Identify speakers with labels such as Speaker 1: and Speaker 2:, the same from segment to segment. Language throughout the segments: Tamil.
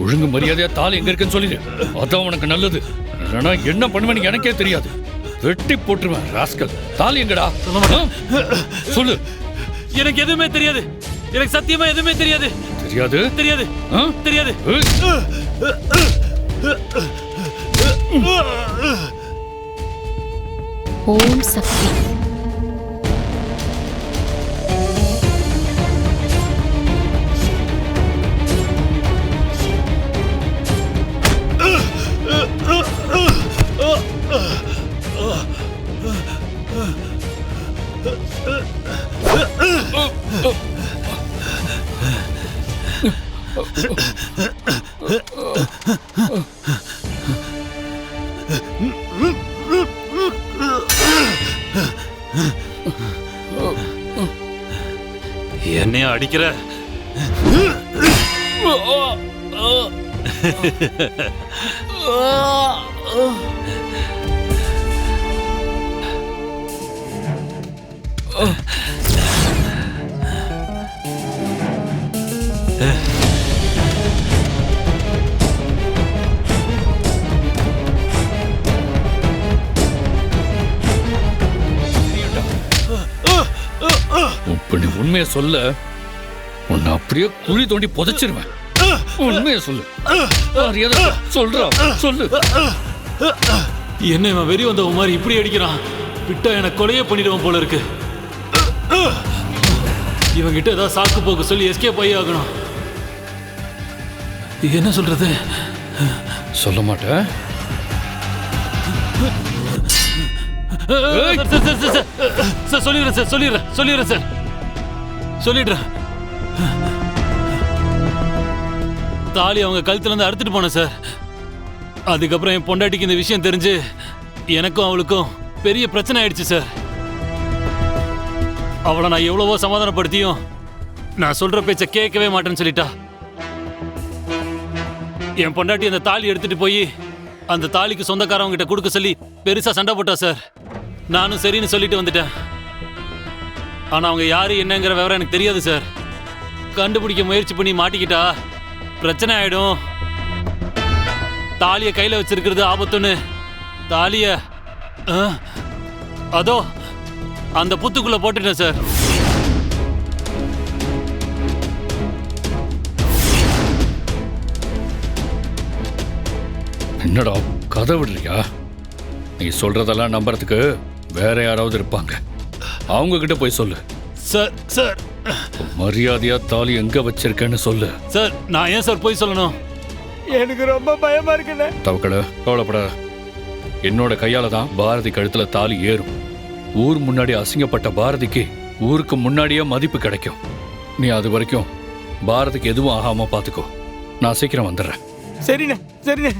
Speaker 1: ஒழுங்கு மரியாதையா தாலி எங்க இருக்குன்னு சொல்லிடு. அதான் உனக்கு நல்லது. என்ன பண்ணுவேன்னு எனக்கே தெரியாது. வெட்டி போட்டுருவேன் ராஸ்கல். தாலி எங்கடா? சொல்லு.
Speaker 2: எனக்கு எதுவுமே தெரியாது. எனக்கு சத்தியமா எதுவுமே தெரியாது.
Speaker 1: தெரியாது
Speaker 2: தெரியாது தெரியாது.
Speaker 3: ஓம் சக்தி.
Speaker 2: என்னைய அடிக்கிற?
Speaker 1: இப்படி உண்மையை சொல்ல உன்னை அப்படியே குழி தோண்டி புதைச்சிருவேன். உண்மையை சொல்லு. சொல்றா சொல்லு.
Speaker 2: என்ன இவன் வெறி வந்த மாதிரி இப்படி அடிக்கிறான்? விட்டா எனக்கு கொலையே பண்ணிடுவான் போல இருக்கு. இவங்கிட்ட ஏதாவது சாக்கு போக்கு சொல்லி எஸ்கேப் ஆகி ஆகணும். என்ன சொல்றது?
Speaker 1: சொல்ல மாட்டேன்.
Speaker 2: சொல்லிடுறேன் சார். சொல்லிடுறேன் சார். சொல்லிடுறேன். தாலி அவங்க கழுத்துல இருந்து அறுத்துட்டு போனேன் சார். அதுக்கப்புறம் என் பொண்டாட்டிக்கு இந்த விஷயம் தெரிஞ்சு எனக்கும் அவளுக்கும் பெரிய பிரச்சனை ஆயிடுச்சு சார். அவளை நான் எவ்வளவோ சமாதானப்படுத்தியும் நான் சொல்ற பேச்ச கேட்கவே மாட்டேன்னு சொல்லிட்டா. என் பொண்டாட்டி அந்த தாலி எடுத்துட்டு போய் அந்த தாலிக்கு சொந்தக்காரவங்க கிட்ட கொடுக்க சொல்லி பெருசா சண்டை போட்டா சார். நானும் சரின்னு சொல்லிட்டு வந்துட்டேன். ஆனா அவங்க யாரு என்னங்கிற விவரம் எனக்கு தெரியாது சார். கண்டுபிடிக்க முயற்சி பண்ணி மாட்டிக்கிட்டா பிரச்சனை ஆயிடும். தாலிய கையில வச்சிருக்கிறது ஆபத்துன்னு தாலிய அதோ அந்த புத்துக்குள்ள போட்டுட்டேன் சார்.
Speaker 1: என்னடா கதை விடுறியா? நீ சொல்றதெல்லாம் நம்புறதுக்கு வேற யாராவது இருப்பாங்க. அவங்க கிட்ட போய் சொல்லு.
Speaker 2: சார் சார்
Speaker 1: மரியாதையா தாலி எங்க வச்சிருக்கேன்னு சொல்லு.
Speaker 2: சார் நான் ஏன் சார் போய் சொல்லணும்?
Speaker 4: எனக்கு ரொம்ப பயமா இருக்குல்ல.
Speaker 1: தவக்கட கவலைப்பட. என்னோட கையால தான் பாரதி கழுத்துல தாலி ஏறும். ஊர் முன்னாடி அசிங்கப்பட்ட பாரதிக்கு ஊருக்கு முன்னாடியே மதிப்பு கிடைக்கும். நீ அது வரைக்கும் பாரதிக்கு எதுவும் ஆகாம பாத்துக்கோ. நான் சீக்கிரம் வந்துடுறேன்.
Speaker 4: சரிண்ணே சரிண்ணே.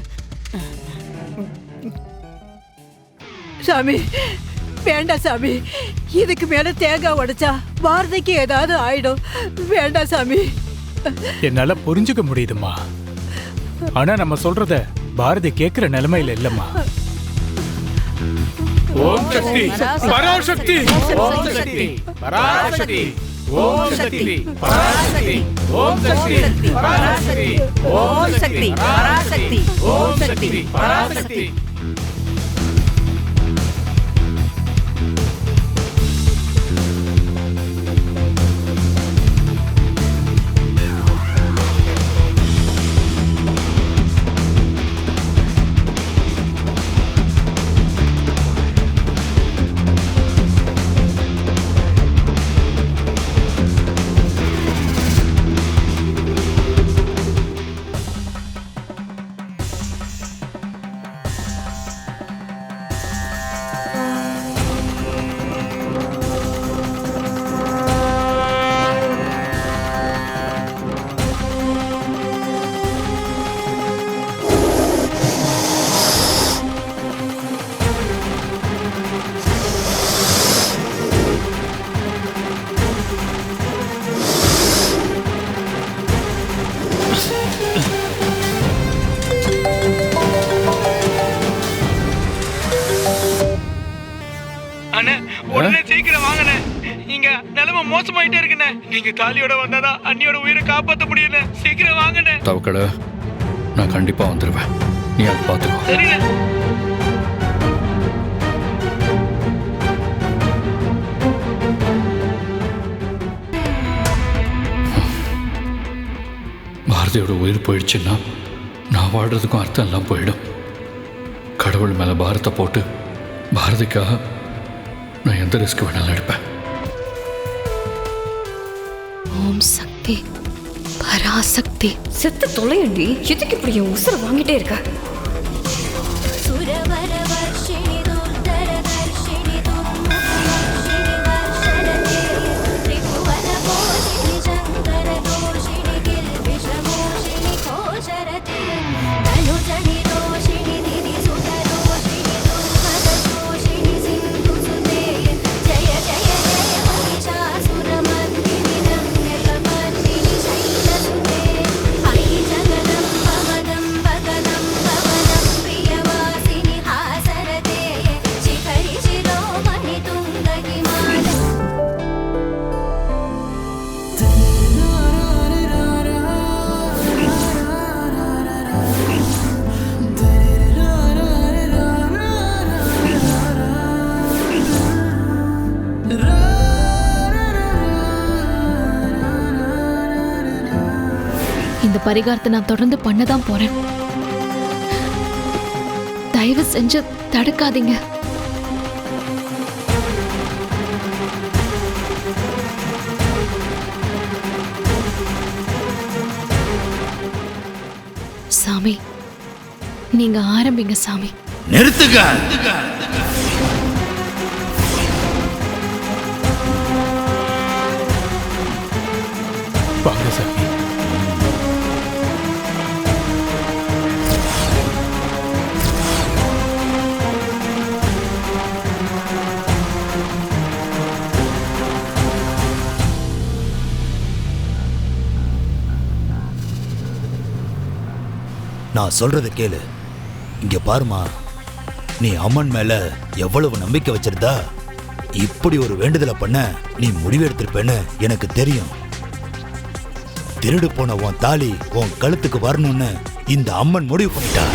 Speaker 5: சாமி வேண்டாம் சாமி. இதுக்கு மேல தேங்காய் உடைச்சா பாரதிக்கு ஏதாவது ஆயிடும். வேண்டாம் சாமி.
Speaker 4: என்னால புரிஞ்சுக்க முடியுதுமா. ஆனா நம்ம சொல்றத பாரதி கேட்கிற நிலைமையில இல்லம்மா. ஓம் சக்தி பராசக்தி. ஓம் சக்தி பராசக்தி. ஓம் சக்தி பராசக்தி. ஓம் சக்தி பராசக்தி. ஓம் சக்தி பராசக்தி. ஓம் சக்தி பராசக்தி. மோசமாயிட்டே இருக்குண்ணே. நீங்க தாலியோட வந்தாதான் அண்ணியோட உயிரை காப்பாத்த முடியுண்ணே. சீக்கிரம் வாங்கண்ணே.
Speaker 1: தவக்கலை, நான் கண்டிப்பா வந்துடுவேன். நீ அதை பார்த்துக்கோ.
Speaker 4: சரிண்ணே.
Speaker 1: பாரதியோட உயிர் போயிடுச்சுன்னா நான் வாழ்றதுக்கும் அர்த்தம் எல்லாம் போயிடும். கடவுள் மேலே பாரத்தை போட்டு பாரதிக்காக நான் எந்த ரிஸ்க் வேணாலும் எடுப்பேன்.
Speaker 3: ஓம் சக்தி பராசக்தி. செத்து தொலையண்டி, எதுக்கு இப்படி என் உசுரை வாங்கிட்டே இருக்க?
Speaker 6: இந்த பரிகாரத்தை நான் தொடர்ந்து பண்ணதான் போறேன். தயவு செஞ்சு தடுக்காதீங்க. சாமி, நீங்க ஆரம்பிங்க சாமி.
Speaker 7: நிறுத்துங்க.
Speaker 4: வாங்க சாமி.
Speaker 7: நான் சொல்றத கேளு. இங்க பாருமா, நீ அம்மன் மேல எவ்வளவு நம்பிக்கை வச்சிருந்தா இப்படி ஒரு வேண்டுதலை பண்ண நீ முடிவெடுத்திருப்பேன்னு எனக்கு தெரியும். திருடு போன உன் தாலி உன் கழுத்துக்கு வரணும்னு இந்த அம்மன் முடிவு பண்ணிட்டா.